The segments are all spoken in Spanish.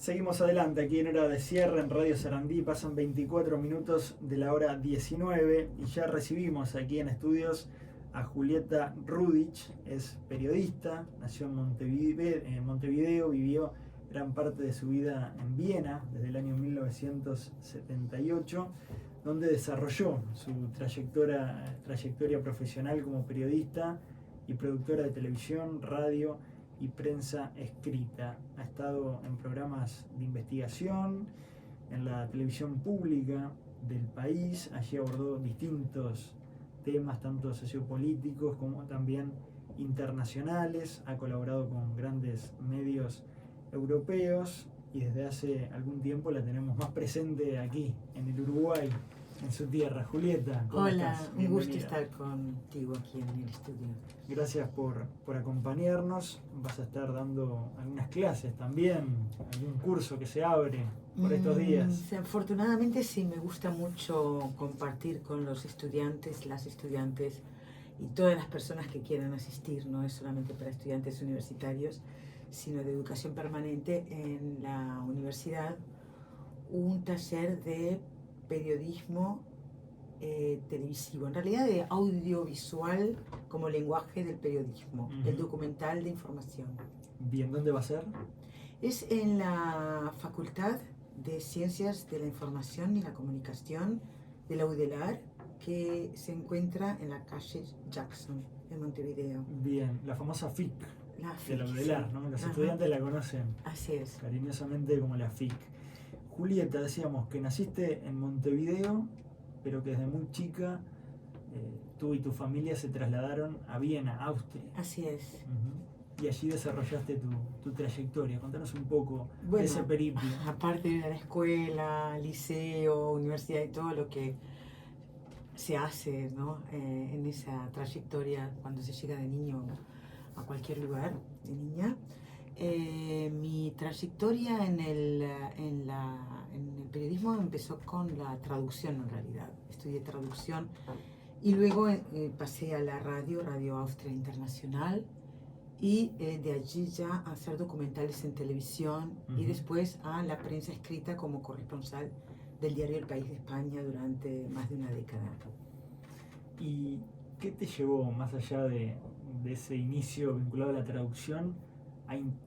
Seguimos adelante aquí en hora de cierre en Radio Sarandí. Pasan 24 minutos de la hora 19 y ya recibimos aquí en estudios a Julieta Rudich. Es periodista, nació en Montevideo, vivió gran parte de su vida en Viena desde el año 1978, donde desarrolló su trayectoria profesional como periodista y productora de televisión, radio y prensa escrita. Ha estado en programas de investigación, en la televisión pública del país. Allí abordó distintos temas, tanto sociopolíticos como también internacionales. Ha colaborado con grandes medios europeos y desde hace algún tiempo la tenemos más presente aquí, en el Uruguay, en su tierra. Julieta, ¿cómo Hola, estás? un gusto estar contigo aquí en el estudio. Gracias por acompañarnos. Vas a estar dando algunas clases también, algún curso que se abre por estos días. Afortunadamente sí, me gusta mucho compartir con los estudiantes, las estudiantes y todas las personas que quieran asistir. No es solamente para estudiantes universitarios, sino de educación permanente en la universidad, un taller de periodismo televisivo, en realidad de audiovisual como lenguaje del periodismo, el documental de información. Bien, ¿dónde va a ser? Es en la Facultad de Ciencias de la Información y la Comunicación de la UDELAR, que se encuentra en la calle Jackson, en Montevideo. Bien, la famosa FIC de la UDELAR, sí. ¿no? Los estudiantes la conocen Así es. cariñosamente como la FIC. Julieta, decíamos que naciste en Montevideo, pero que desde muy chica tú y tu familia se trasladaron a Viena, Austria. Así es. Y allí desarrollaste tu trayectoria. Contanos un poco de ese Bueno, periplo. aparte de la escuela, liceo, universidad y todo lo que se hace, ¿no? En esa trayectoria cuando se llega de niño a cualquier lugar, de niña. Mi trayectoria en el periodismo empezó con la traducción en realidad. Estudié traducción y luego pasé a la Radio Austria Internacional, y de allí ya a hacer documentales en televisión y después a la prensa escrita como corresponsal del diario El País de España durante más de una década. ¿Y qué te llevó, más allá de ese inicio vinculado a la traducción,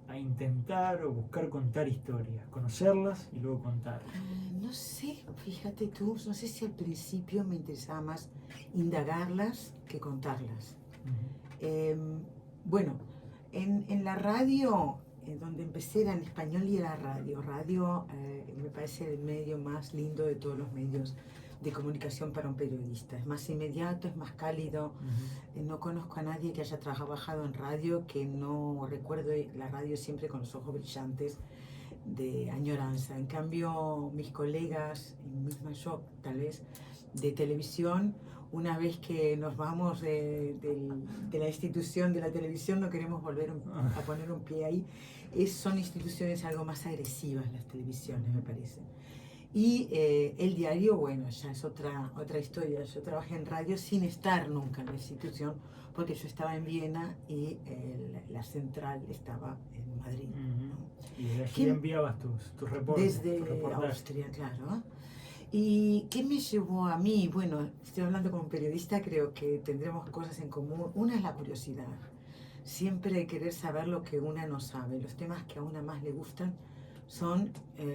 a intentar o buscar contar historias, conocerlas y luego contarlas? No sé, fíjate tú, no sé si al principio me interesaba más indagarlas que contarlas. Bueno, en la radio, donde empecé era en español y era radio. Radio me parece el medio más lindo de todos los medios de comunicación para un periodista. Es más inmediato, es más cálido. No conozco a nadie que haya trabajado en radio que no recuerde la radio siempre con los ojos brillantes de añoranza. En cambio, mis colegas, y misma yo tal vez, de televisión, una vez que nos vamos de la institución de la televisión, no queremos volver a poner un pie ahí. Son instituciones algo más agresivas las televisiones, me parece. Y el diario, bueno, ya es otra historia. Yo trabajé en radio sin estar nunca en la institución, porque yo estaba en Viena y la central estaba en Madrid. Y desde allí enviabas tus reportes. Desde Austria, claro. ¿Y qué me llevó a mí? Bueno, estoy hablando como periodista, creo que tendremos cosas en común. Una es la curiosidad. Siempre querer saber lo que una no sabe. Los temas que a una más le gustan son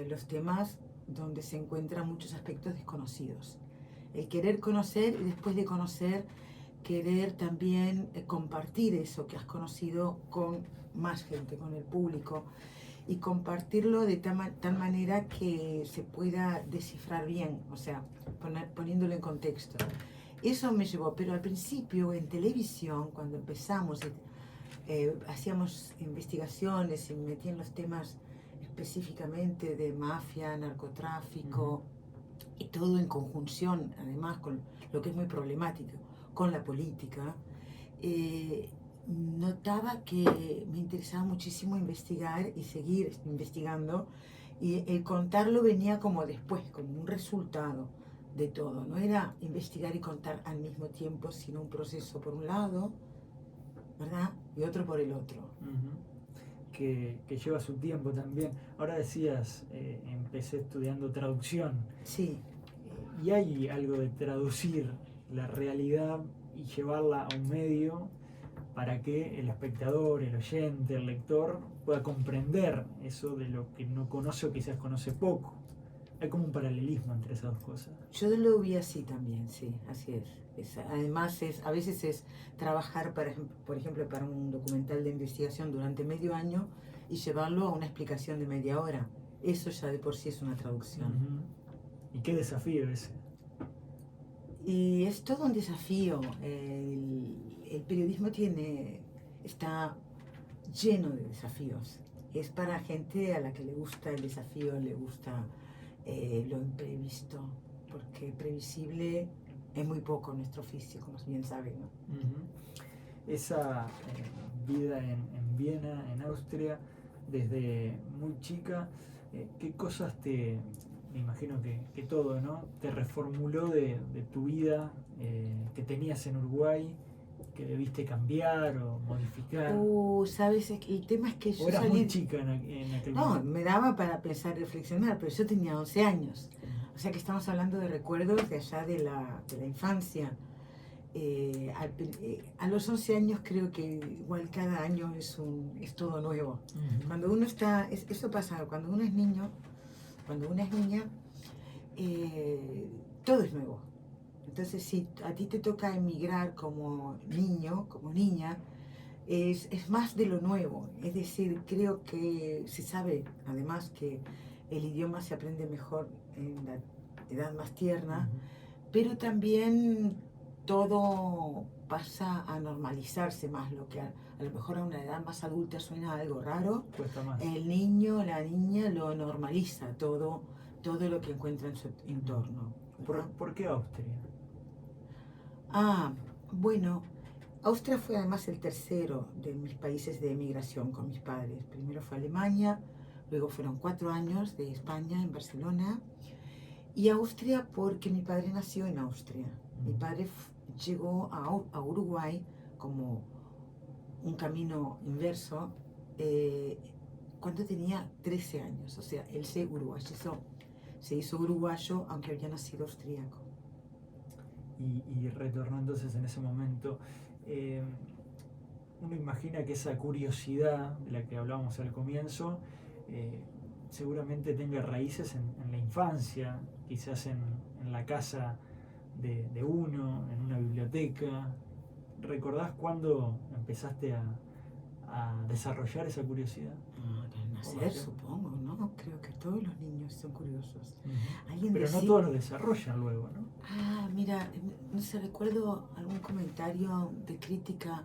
los temas donde se encuentran muchos aspectos desconocidos. El querer conocer y después de conocer, querer también compartir eso que has conocido con más gente, con el público, y compartirlo de tal manera que se pueda descifrar bien, o sea, poniéndolo en contexto. Eso me llevó, pero al principio en televisión, cuando empezamos, hacíamos investigaciones y metí en los temas específicamente de mafia, narcotráfico, y todo en conjunción, además, con lo que es muy problemático, con la política. Notaba que me interesaba muchísimo investigar y seguir investigando, y el contarlo venía como después, como un resultado de todo. No era investigar y contar al mismo tiempo, sino un proceso por un lado, ¿verdad? Y otro por el otro. que lleva su tiempo también. Ahora decías, empecé estudiando traducción. Sí. Y hay algo de traducir la realidad y llevarla a un medio para que el espectador, el oyente, el lector pueda comprender eso de lo que no conoce o quizás conoce poco. Hay como un paralelismo entre esas dos cosas. Yo lo vi así también, sí, así es. Además, a veces es trabajar, por ejemplo, para un documental de investigación durante medio año y llevarlo a una explicación de media hora. Eso ya de por sí es una traducción. ¿Y qué desafío ese? Y es todo un desafío. El periodismo está lleno de desafíos. Es para gente a la que le gusta el desafío, le gusta lo imprevisto, porque previsible es muy poco nuestro oficio, como bien saben, ¿no? Esa vida en Viena, en Austria, desde muy chica, ¿qué cosas me imagino que todo, ¿no? Te reformuló de tu vida que tenías en Uruguay, que debiste cambiar o modificar? ¿Sabes? El tema es que yo eras muy chica en aquel momento. No, me daba para pensar, reflexionar, pero yo tenía 11 años. O sea que estamos hablando de recuerdos de allá de la infancia. A los 11 años creo que igual cada año es todo nuevo. Cuando uno eso pasa, cuando uno es niño, cuando una es niña, todo es nuevo. Entonces, si a ti te toca emigrar como niño, como niña, es más de lo nuevo. Es decir, creo que se sabe, además, que el idioma se aprende mejor en la edad más tierna, pero también todo pasa a normalizarse más, lo que a lo mejor a una edad más adulta suena algo raro. Cuesta más. El niño, la niña lo normaliza todo lo que encuentra en su entorno. ¿Por qué Austria? Bueno, Austria fue además el tercero de mis países de emigración con mis padres. Primero fue Alemania, luego fueron 4 años de España en Barcelona, y Austria porque mi padre nació en Austria. Mi padre llegó a Uruguay como un camino inverso cuando tenía 13 años. O sea, él se hizo uruguayo aunque había nacido austríaco. Y retornó entonces en ese momento. Uno imagina que esa curiosidad de la que hablábamos al comienzo seguramente tenga raíces en la infancia, quizás en la casa de uno, en una biblioteca. ¿Recordás cuándo empezaste a desarrollar esa curiosidad? Al nacer, supongo, ¿no? Creo que todos los niños son curiosos. Pero no todos lo desarrollan luego, ¿no? Mira, no sé, recuerdo algún comentario de crítica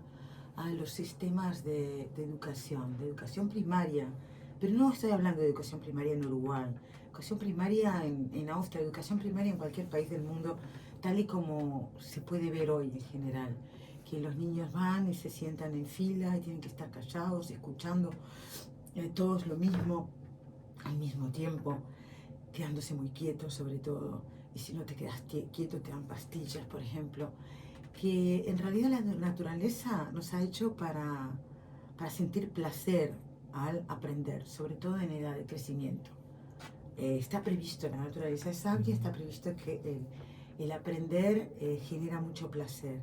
a los sistemas de educación primaria, pero no estoy hablando de educación primaria en Uruguay, educación primaria en Austria, educación primaria en cualquier país del mundo, tal y como se puede ver hoy en general, que los niños van y se sientan en fila y tienen que estar callados, escuchando todos lo mismo, al mismo tiempo, quedándose muy quietos sobre todo, y si no te quedas quieto te dan pastillas, por ejemplo, que en realidad la naturaleza nos ha hecho para sentir placer al aprender, sobre todo en edad de crecimiento. Está previsto, la naturaleza es sabia, está previsto que el aprender genera mucho placer.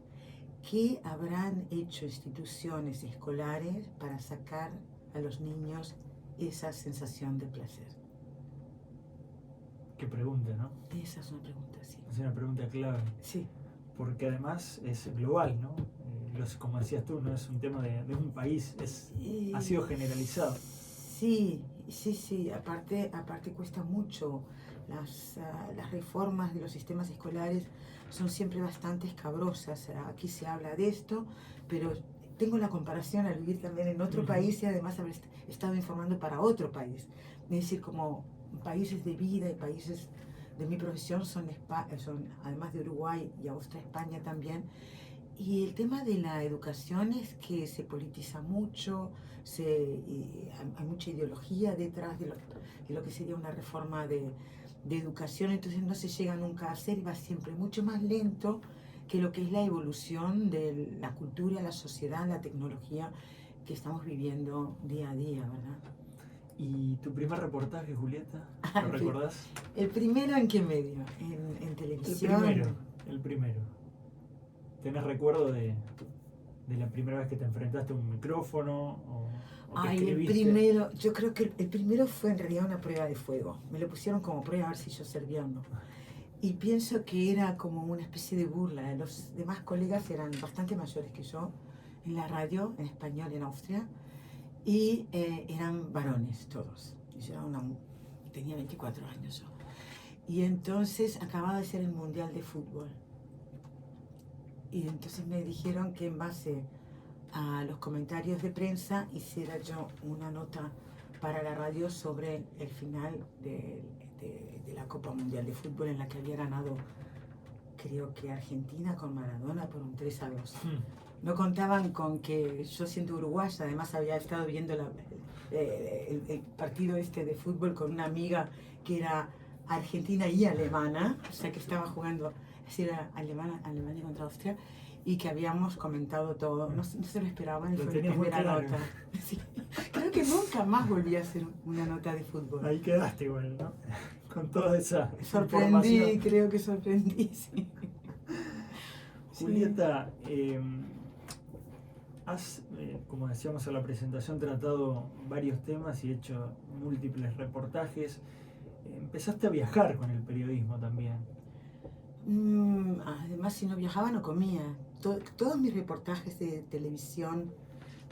¿Qué habrán hecho instituciones escolares para sacar a los niños esa sensación de placer? Qué pregunta, ¿no? Esa es una pregunta, sí. Es una pregunta clave. Sí. Porque además es global, ¿no? Como decías tú, no es un tema de un país, ha sido generalizado. Sí. Aparte cuesta mucho. Las reformas de los sistemas escolares son siempre bastante escabrosas. Aquí se habla de esto, pero tengo la comparación al vivir también en otro país y además haber estado informando para otro país. Es decir, como países de vida y países de mi profesión son además de Uruguay y Austria, España también. Y el tema de la educación es que se politiza mucho, hay mucha ideología detrás de lo que sería una reforma de educación, entonces no se llega nunca a hacer y va siempre mucho más lento que lo que es la evolución de la cultura, la sociedad, la tecnología que estamos viviendo día a día, ¿verdad? ¿Y tu primer reportaje, Julieta? ¿Lo recordás? ¿El primero en qué medio? ¿En televisión? El primero. ¿Tenés recuerdo de la primera vez que te enfrentaste a un micrófono o que Ay, el escribiste? primero, yo creo que el primero fue en realidad una prueba de fuego. Me lo pusieron como prueba a ver si yo servía o no. Y pienso que era como una especie de burla. Los demás colegas eran bastante mayores que yo en la radio, en español en Austria, y eran varones todos. Yo era tenía 24 años yo. Y entonces acababa de ser el Mundial de Fútbol. Y entonces me dijeron que en base a los comentarios de prensa hiciera yo una nota para la radio sobre el final de la Copa Mundial de Fútbol, en la que había ganado, creo que Argentina con Maradona por un 3-2. No contaban con que yo, siendo uruguaya, además había estado viendo el partido este de fútbol con una amiga que era argentina y alemana, o sea que estaba jugando, era Alemania contra Austria, y que habíamos comentado todo, no se lo esperaban, y fue mi primera nota. Sí. Creo que nunca más volví a hacer una nota de fútbol. Ahí quedaste igual, ¿no? Con toda esa sorprendí, información. Creo que sorprendí, sí. Julieta, has, como decíamos en la presentación, tratado varios temas y hecho múltiples reportajes. Empezaste a viajar con el periodismo también. Además, si no viajaba, no comía. Todos mis reportajes de televisión,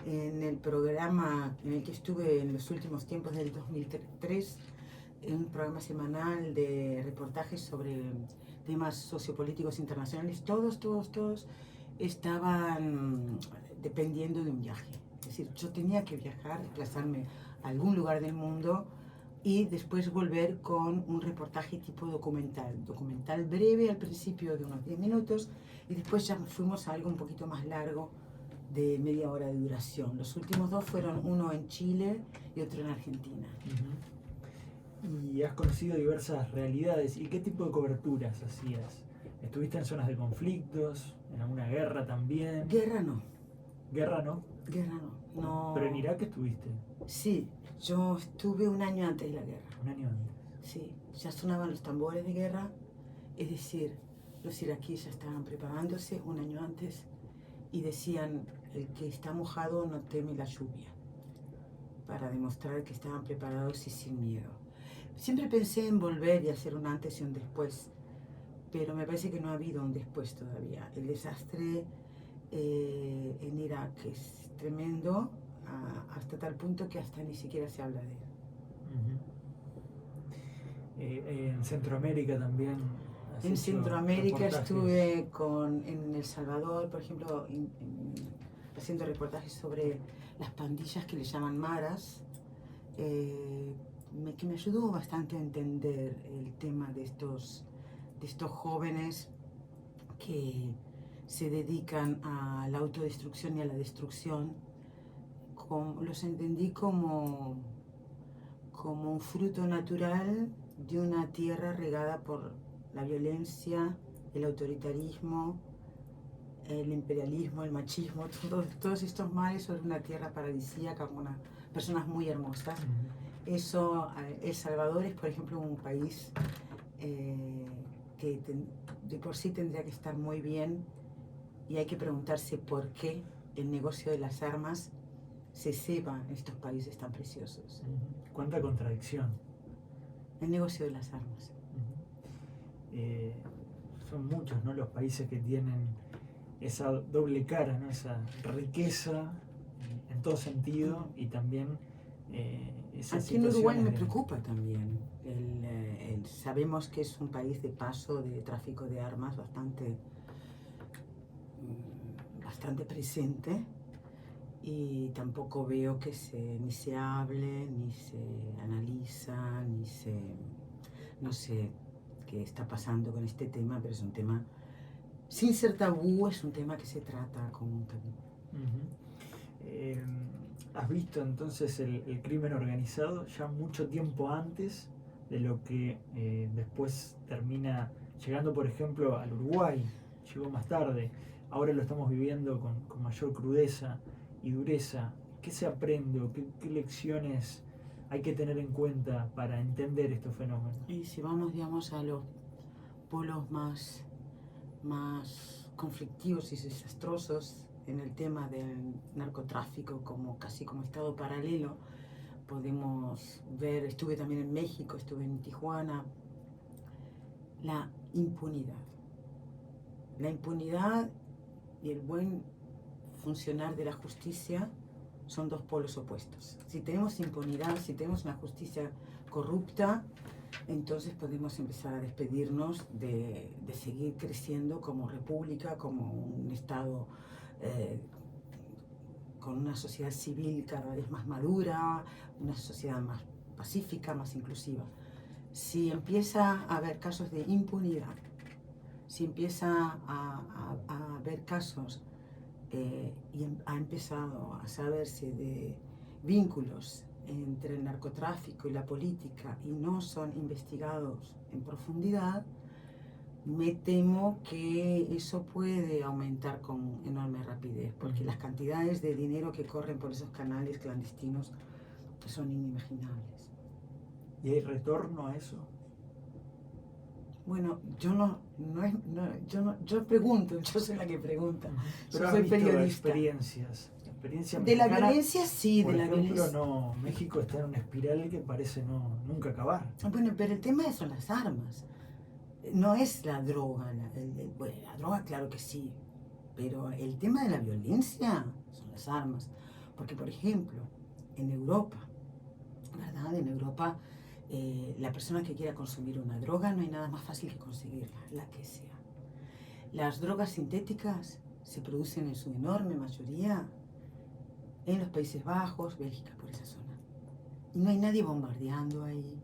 en el programa en el que estuve en los últimos tiempos del 2003, en un programa semanal de reportajes sobre temas sociopolíticos internacionales, todos estaban dependiendo de un viaje. Es decir, yo tenía que viajar, desplazarme a algún lugar del mundo y después volver con un reportaje tipo documental breve al principio de unos 10 minutos, y después ya fuimos a algo un poquito más largo de media hora de duración. Los últimos dos fueron uno en Chile y otro en Argentina. Y has conocido diversas realidades. ¿Y qué tipo de coberturas hacías? ¿Estuviste en zonas de conflictos? ¿En alguna guerra también? Guerra no. ¿Guerra no? Guerra no. ¿Pero en Irak estuviste? Sí, yo estuve un año antes de la guerra. ¿Un año antes? Sí, ya sonaban los tambores de guerra, es decir, los iraquíes ya estaban preparándose un año antes y decían: el que está mojado no teme la lluvia, para demostrar que estaban preparados y sin miedo. Siempre pensé en volver y hacer un antes y un después, pero me parece que no ha habido un después todavía. El desastre en Irak es tremendo, hasta tal punto que hasta ni siquiera se habla de él. En Centroamérica también. En Centroamérica estuve en El Salvador, por ejemplo, haciendo reportajes sobre las pandillas que le llaman maras, que me ayudó bastante a entender el tema de estos jóvenes que se dedican a la autodestrucción y a la destrucción. Los entendí como un fruto natural de una tierra regada por la violencia, el autoritarismo, el imperialismo, el machismo, todos estos males sobre una tierra paradisíaca con unas personas muy hermosas. Eso, El Salvador es, por ejemplo, un país que de por sí tendría que estar muy bien, y hay que preguntarse por qué el negocio de las armas se ceba en estos países tan preciosos. ¿Cuánta contradicción? El negocio de las armas. Son muchos, ¿no?, los países que tienen esa doble cara, ¿no?, esa riqueza en todo sentido, y también aquí en Uruguay me preocupa también. Sabemos que es un país de paso de tráfico de armas bastante presente, y tampoco veo que ni se hable, ni se analiza, no sé qué está pasando con este tema, pero es un tema, sin ser tabú, es un tema que se trata como un tabú. ¿Has visto entonces el crimen organizado ya mucho tiempo antes de lo que después termina llegando, por ejemplo, al Uruguay? Llegó más tarde, ahora lo estamos viviendo con mayor crudeza y dureza. ¿Qué se aprende o qué lecciones hay que tener en cuenta para entender estos fenómenos? Y si vamos, digamos, a los polos más conflictivos y desastrosos en el tema del narcotráfico, casi como estado paralelo, podemos ver, estuve también en México, estuve en Tijuana, la impunidad. La impunidad y el buen funcionar de la justicia son dos polos opuestos. Si tenemos impunidad, si tenemos una justicia corrupta, entonces podemos empezar a despedirnos de seguir creciendo como república, como un Estado con una sociedad civil cada vez más madura, una sociedad más pacífica, más inclusiva. Si empieza a haber casos de impunidad, si empieza a haber casos y ha empezado a saberse de vínculos entre el narcotráfico y la política y no son investigados en profundidad, me temo que eso puede aumentar con enorme rapidez, porque las cantidades de dinero que corren por esos canales clandestinos son inimaginables. ¿Y hay retorno a eso? Bueno, yo pregunto, yo soy la que pregunta. Pero yo soy periodista. Experiencia de la mexicana, violencia, sí, por de la ejemplo, violencia. no, México está en una espiral que parece nunca acabar. Bueno, pero el tema son las armas. No es la droga. Bueno, la droga, claro que sí. Pero el tema de la violencia son las armas. Porque, por ejemplo, en Europa, ¿verdad? En Europa, la persona que quiera consumir una droga no hay nada más fácil que conseguirla, la que sea. Las drogas sintéticas se producen en su enorme mayoría en los Países Bajos, Bélgica, por esa zona. Y no hay nadie bombardeando ahí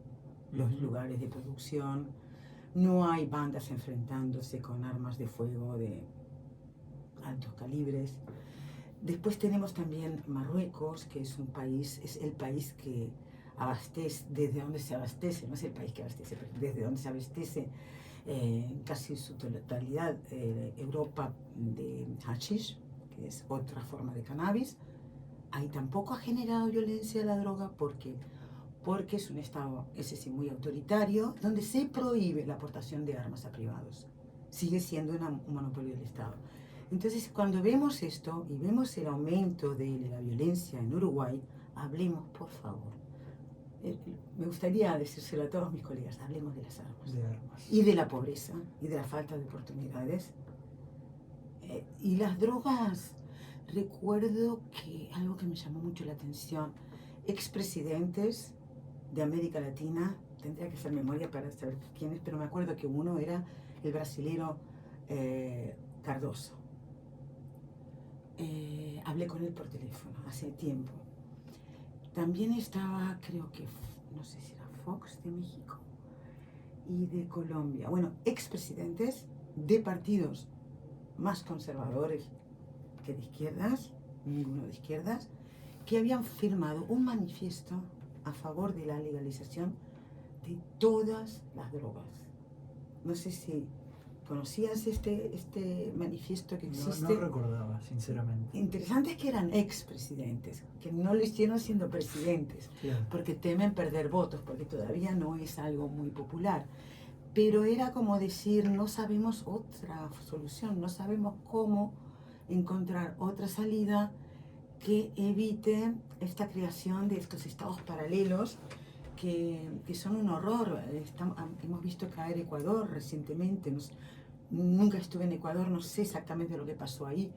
los lugares de producción. No hay bandas enfrentándose con armas de fuego de altos calibres. Después tenemos también Marruecos, que es el país que abastece, desde donde se abastece, no es el país que abastece, pero desde donde se abastece casi su totalidad Europa de hashish, que es otra forma de cannabis. Ahí tampoco ha generado violencia la droga porque es un Estado, ese sí, muy autoritario, donde se prohíbe la aportación de armas a privados. Sigue siendo un monopolio del Estado. Entonces, cuando vemos esto y vemos el aumento de la violencia en Uruguay, hablemos, por favor. Me gustaría decírselo a todos mis colegas, hablemos de las armas. Y de la pobreza, y de la falta de oportunidades. Y las drogas, recuerdo que algo que me llamó mucho la atención, expresidentes de América Latina, tendría que hacer memoria para saber quiénes, pero me acuerdo que uno era el brasilero Cardoso. Hablé con él por teléfono hace tiempo. También estaba, creo que, no sé si era Fox de México y de Colombia. Bueno, expresidentes de partidos más conservadores que de izquierdas, ninguno de izquierdas, que habían firmado un manifiesto a favor de la legalización de todas las drogas. No sé si conocías este manifiesto que existe. No recordaba, sinceramente. Interesante es que eran expresidentes, que no lo hicieron siendo presidentes, claro, porque temen perder votos, porque todavía no es algo muy popular. Pero era como decir, no sabemos otra solución, no sabemos cómo encontrar otra salida que evite esta creación de estos estados paralelos que son un horror. Hemos visto caer Ecuador recientemente. Nunca estuve en Ecuador, no sé exactamente lo que pasó ahí,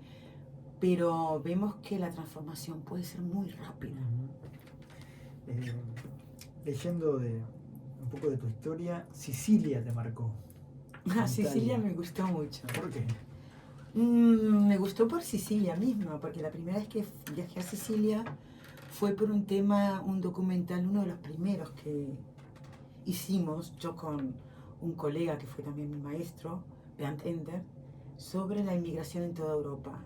pero vemos que la transformación puede ser muy rápida. Leyendo un poco de tu historia, Sicilia te marcó. Sicilia me gustó mucho. ¿Por qué? Me gustó por Sicilia misma, porque la primera vez que viajé a Sicilia fue por un documental, uno de los primeros que hicimos, yo con un colega que fue también mi maestro, Bernd Ender, sobre la inmigración en toda Europa.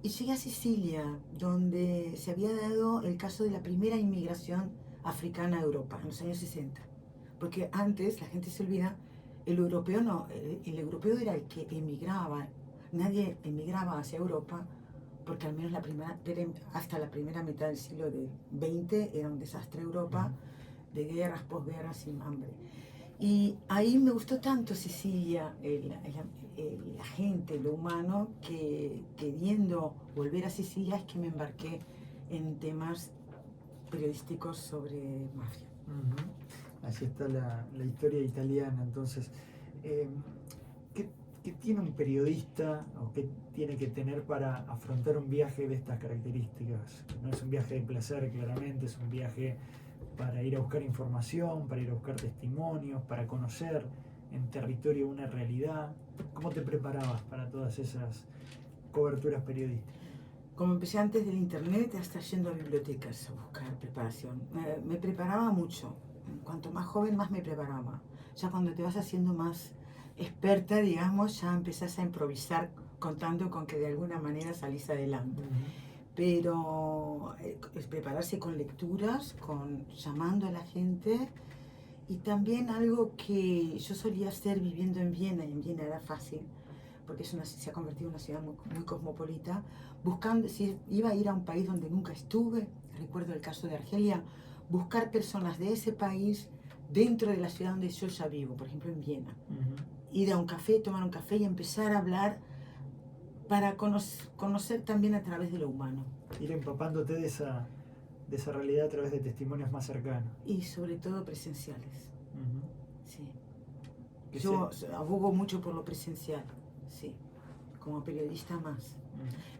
Y llegué a Sicilia, donde se había dado el caso de la primera inmigración africana a Europa, en los años 60. Porque antes, la gente se olvida, el europeo era el que emigraba. Nadie emigraba hacia Europa porque al menos hasta la primera mitad del siglo XX era un desastre Europa, de guerras, posguerras, sin hambre. Y ahí me gustó tanto Sicilia, la gente, lo humano, que queriendo volver a Sicilia es que me embarqué en temas periodísticos sobre mafia. Así está la historia italiana. Entonces, ¿qué tiene un periodista o qué tiene que tener para afrontar un viaje de estas características? No es un viaje de placer, claramente, es un viaje para ir a buscar información, para ir a buscar testimonios, para conocer en territorio una realidad. ¿Cómo te preparabas para todas esas coberturas periodísticas? Como empecé antes del internet, hasta yendo a bibliotecas a buscar preparación. Me preparaba mucho. Cuanto más joven, más me preparaba. Ya cuando te vas haciendo más experta, digamos, ya empezás a improvisar contando con que de alguna manera salís adelante. Pero es prepararse con lecturas, llamando a la gente, y también algo que yo solía hacer viviendo en Viena, y en Viena era fácil, porque se ha convertido en una ciudad muy, muy cosmopolita, buscando, si iba a ir a un país donde nunca estuve, recuerdo el caso de Argelia, buscar personas de ese país dentro de la ciudad donde yo ya vivo, por ejemplo en Viena. Ir a un café, tomar un café y empezar a hablar para conocer también a través de lo humano. Ir empapándote de esa realidad a través de testimonios más cercanos. Y sobre todo presenciales. Sí. Yo abogo mucho por lo presencial, sí, como periodista más.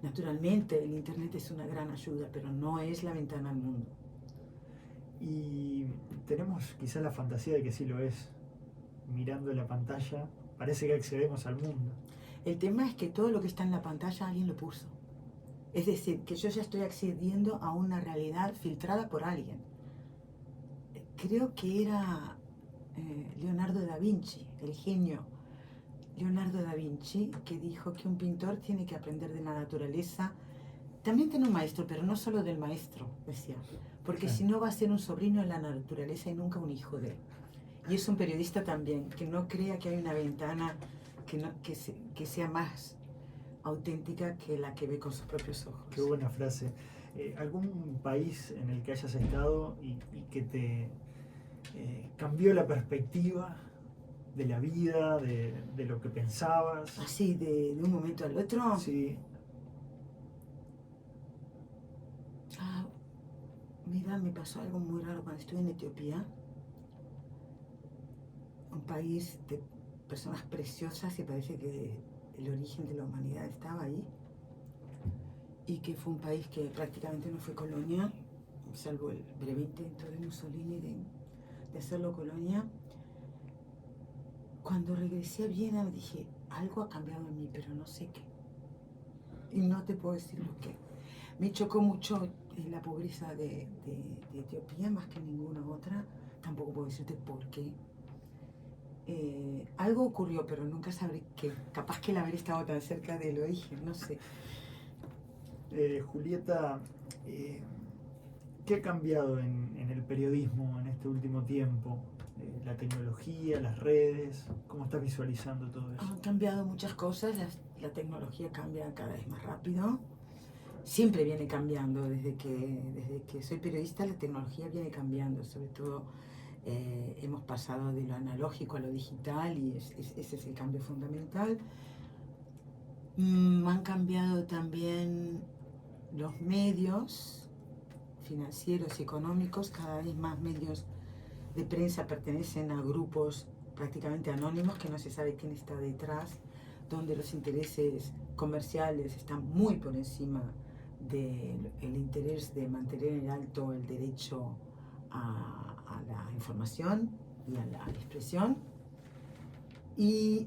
Naturalmente el internet es una gran ayuda, pero no es la ventana al mundo. Y tenemos quizá la fantasía de que sí lo es. Mirando la pantalla, parece que accedemos al mundo. El tema es que todo lo que está en la pantalla alguien lo puso. Es decir, que yo ya estoy accediendo a una realidad filtrada por alguien. Creo que era Leonardo da Vinci, el genio Leonardo da Vinci, que dijo que un pintor tiene que aprender de la naturaleza. También tiene un maestro, pero no solo del maestro, decía, porque si no va a ser un sobrino de la naturaleza y nunca un hijo de él. Y es un periodista también, que no crea que hay una ventana que sea más auténtica que la que ve con sus propios ojos. Qué buena frase. ¿Algún país en el que hayas estado y que te cambió la perspectiva de la vida, de lo que pensabas? ¿Así, de un momento al otro? Sí. Mira, me pasó algo muy raro cuando estuve en Etiopía. Un país de personas preciosas y parece que el origen de la humanidad estaba ahí. Y que fue un país que prácticamente no fue colonia, salvo el breve intento de Mussolini de hacerlo colonia. Cuando regresé a Viena me dije, algo ha cambiado en mí, pero no sé qué. Y no te puedo decir lo que. Me chocó mucho la pobreza de Etiopía, más que ninguna otra. Tampoco puedo decirte por qué. Algo ocurrió, pero nunca sabré qué. Capaz que el haber estado tan cerca del origen, no sé. Julieta, ¿qué ha cambiado en el periodismo en este último tiempo? La tecnología, las redes, ¿cómo estás visualizando todo eso? Han cambiado muchas cosas, la tecnología cambia cada vez más rápido. Siempre viene cambiando, desde que soy periodista la tecnología viene cambiando, sobre todo hemos pasado de lo analógico a lo digital y ese es el cambio fundamental. Han cambiado también los medios financieros y económicos, cada vez más medios de prensa pertenecen a grupos prácticamente anónimos que no se sabe quién está detrás, donde los intereses comerciales están muy por encima del interés de mantener en alto el derecho a la información y a la expresión. Y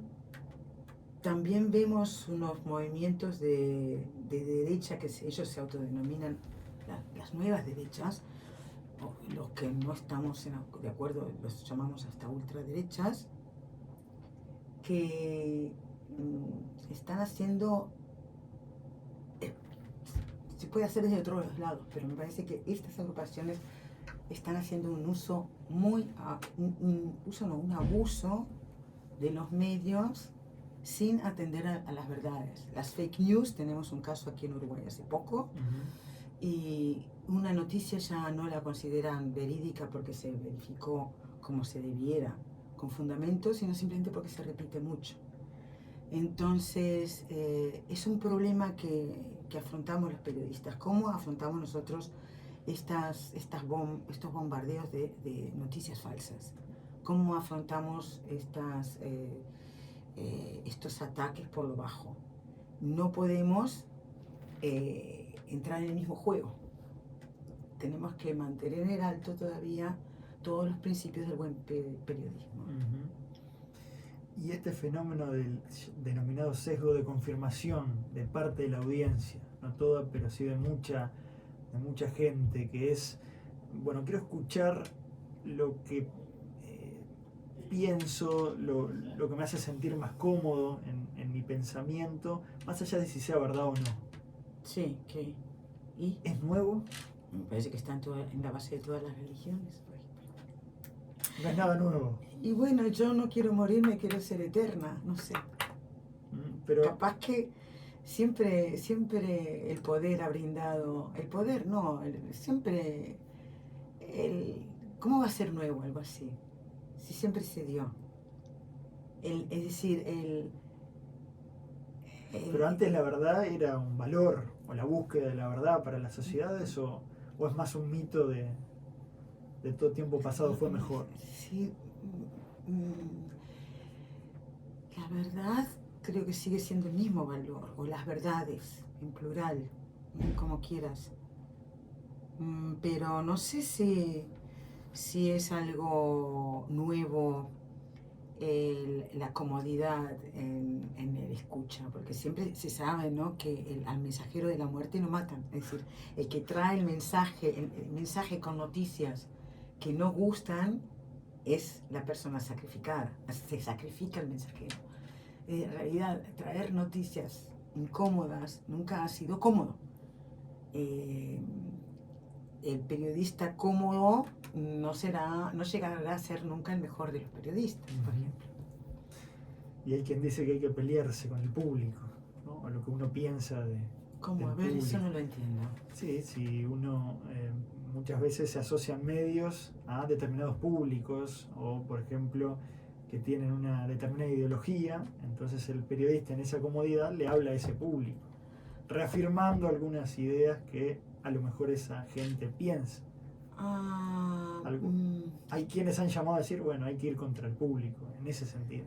también vemos unos movimientos de derecha que ellos se autodenominan las nuevas derechas, o los que no estamos de acuerdo los llamamos hasta ultraderechas, que están haciendo, se puede hacer desde otros lados, pero me parece que estas agrupaciones están haciendo un uso un abuso de los medios sin atender a las verdades. Las fake news, tenemos un caso aquí en Uruguay hace poco, y una noticia ya no la consideran verídica porque se verificó como se debiera, con fundamentos, sino simplemente porque se repite mucho. Entonces, es un problema que afrontamos los periodistas. ¿Cómo afrontamos nosotros estos bombardeos de noticias falsas? ¿Cómo afrontamos estos ataques por lo bajo? No podemos entrar en el mismo juego. Tenemos que mantener en alto todavía todos los principios del buen periodismo. Y este fenómeno del denominado sesgo de confirmación de parte de la audiencia, no toda, pero sí de mucha gente, que es, bueno, quiero escuchar lo que pienso, lo que me hace sentir más cómodo en mi pensamiento, más allá de si sea verdad o no. Sí, ¿qué? ¿Y? ¿Es nuevo? Me parece que está en la base de todas las religiones, por ejemplo. No es nada nuevo. Y bueno, yo no quiero morirme, quiero ser eterna, no sé. Pero capaz que siempre el poder ha brindado, el poder no, ¿cómo va a ser nuevo algo así? Si siempre se dio. Es decir, pero antes la verdad era un valor, o la búsqueda de la verdad para las sociedades, o es más un mito de todo tiempo pasado fue mejor. Sí, la verdad creo que sigue siendo el mismo valor, o las verdades, en plural, como quieras. Pero no sé si es algo nuevo la comodidad en el escucha, porque siempre se sabe, ¿no?, que al mensajero de la muerte lo matan. Es decir, el que trae el mensaje con noticias que no gustan es la persona sacrificada, se sacrifica el mensajero. En realidad, traer noticias incómodas nunca ha sido cómodo. El periodista cómodo no llegará a ser nunca el mejor de los periodistas, por ejemplo. Y hay quien dice que hay que pelearse con el público, ¿no? O lo que uno piensa de... ¿Cómo? A ver, público. Eso no lo entiendo. Sí, si uno muchas veces se asocian medios a determinados públicos, o por ejemplo que tienen una determinada ideología, entonces el periodista en esa comodidad le habla a ese público, reafirmando algunas ideas que a lo mejor esa gente piensa. Hay quienes han llamado a decir, bueno, hay que ir contra el público, en ese sentido.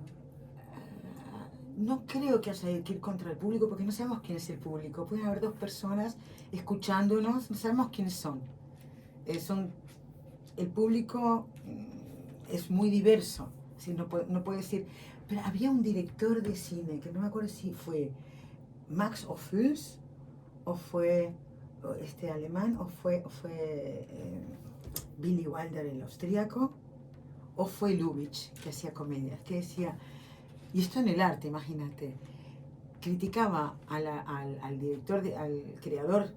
No creo que haya que ir contra el público, porque no sabemos quién es el público. Pueden haber dos personas escuchándonos, no sabemos quiénes son. El público es muy diverso, ¿sí? No puede decir... Pero había un director de cine, que no me acuerdo si fue Max Ophüls, o fue alemán, o fue Billy Wilder, el austríaco, o fue Lubitsch, que hacía comedias, que decía, y esto en el arte, imagínate, criticaba al director, al creador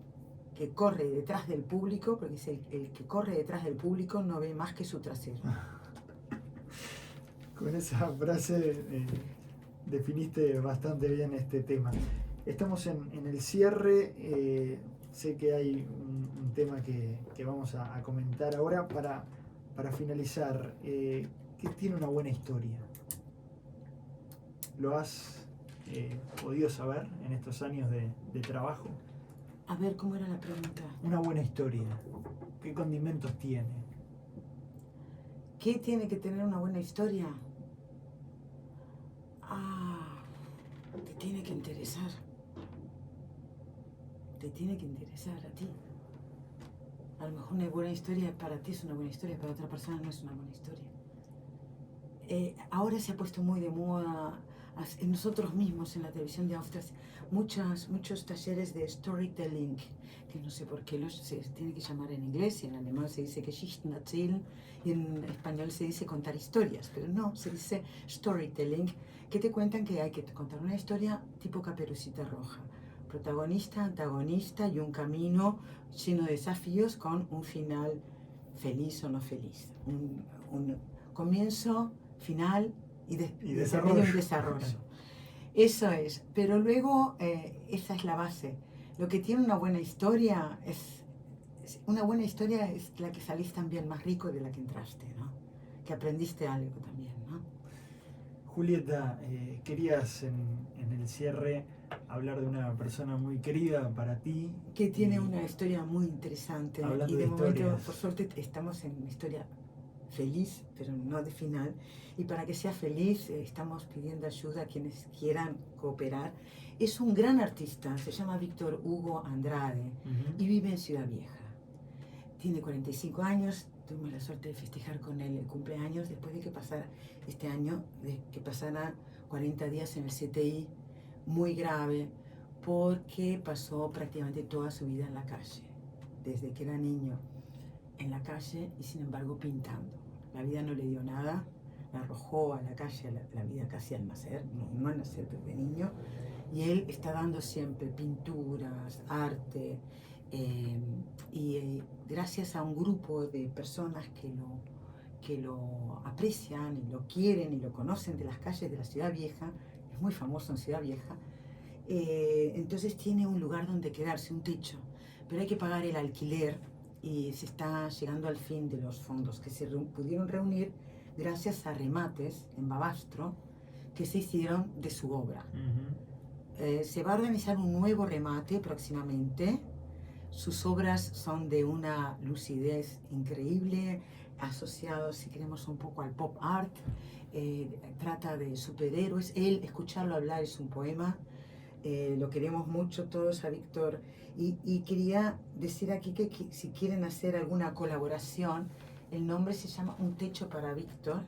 que corre detrás del público, porque es el que corre detrás del público no ve más que su trasero. Con esa frase definiste bastante bien este tema. Estamos en el cierre. Sé que hay un tema que vamos a comentar ahora para finalizar. ¿Qué tiene una buena historia? ¿Lo has podido saber en estos años de trabajo? A ver, ¿cómo era la pregunta? Una buena historia. ¿Qué condimentos tiene? ¿Qué tiene que tener una buena historia? Te tiene que interesar. Te tiene que interesar a ti. A lo mejor una buena historia para ti es una buena historia, para otra persona no es una buena historia. Ahora se ha puesto muy de moda, nosotros mismos en la televisión de Austria, muchos talleres de storytelling, que no sé por qué se tiene que llamar en inglés, y en alemán se dice Geschichten erzählen, y en español se dice contar historias, pero no, se dice storytelling, que te cuentan que hay que contar una historia tipo Caperucita Roja. Protagonista, antagonista y un camino lleno de desafíos con un final feliz o no feliz. Un comienzo, final y desarrollo. Eso es, pero luego esa es la base. Lo que tiene una buena historia una buena historia es la que salís también más rico de la que entraste, ¿no? Que aprendiste algo también, ¿no? Julieta, querías en el cierre hablar de una persona muy querida para ti. Que tiene y una historia muy interesante hablando y de momento, historias, por suerte, estamos en una historia feliz, pero no de final. Y para que sea feliz, estamos pidiendo ayuda a quienes quieran cooperar. Es un gran artista, se llama Víctor Hugo Andrade y vive en Ciudad Vieja. Tiene 45 años, tuvimos la suerte de festejar con él el cumpleaños después de que pasara este año, de que pasara 40 días en el CTI, muy grave, porque pasó prácticamente toda su vida en la calle, desde que era niño en la calle y sin embargo pintando. La vida no le dio nada, la arrojó a la calle, la vida casi al nacer, no al nacer, pero de niño, y él está dando siempre pinturas, arte, y gracias a un grupo de personas que lo aprecian y lo quieren y lo conocen de las calles de la Ciudad Vieja, es muy famoso en Ciudad Vieja, entonces tiene un lugar donde quedarse, un techo, pero hay que pagar el alquiler y se está llegando al fin de los fondos que se pudieron reunir gracias a remates en Babastro que se hicieron de su obra. Se va a organizar un nuevo remate próximamente. Sus obras son de una lucidez increíble, asociados, si queremos, un poco al pop art. Trata de superhéroes. Él, escucharlo hablar es un poema. Lo queremos mucho todos a Víctor. Y quería decir aquí que si quieren hacer alguna colaboración, el nombre se llama Un Techo para Víctor.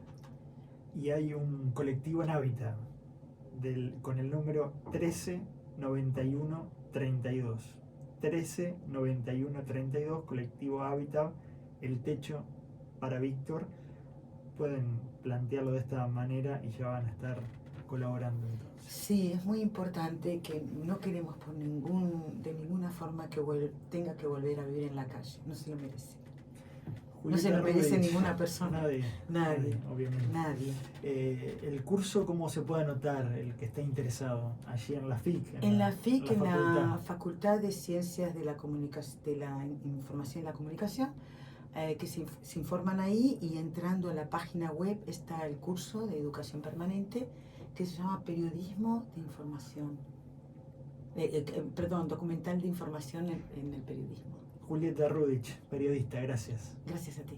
Y hay un colectivo en Hábitat con el número 139132. 139132, colectivo Hábitat, el techo para Víctor. Pueden plantearlo de esta manera y ya van a estar colaborando entonces. Sí, es muy importante que no queremos de ninguna forma que tenga que volver a vivir en la calle, no se lo merece. Julieta, no se lo merece Rudich, ninguna persona. Nadie, obviamente. Nadie. ¿El curso cómo se puede anotar el que esté interesado? Allí en la FIC. En la FIC, en la Facultad de Ciencias de la Información y la Comunicación, que se informan ahí, y entrando a la página web está el curso de educación permanente que se llama Periodismo de Información. Documental de información en el periodismo. Julieta Rudich, periodista, gracias. Gracias a ti.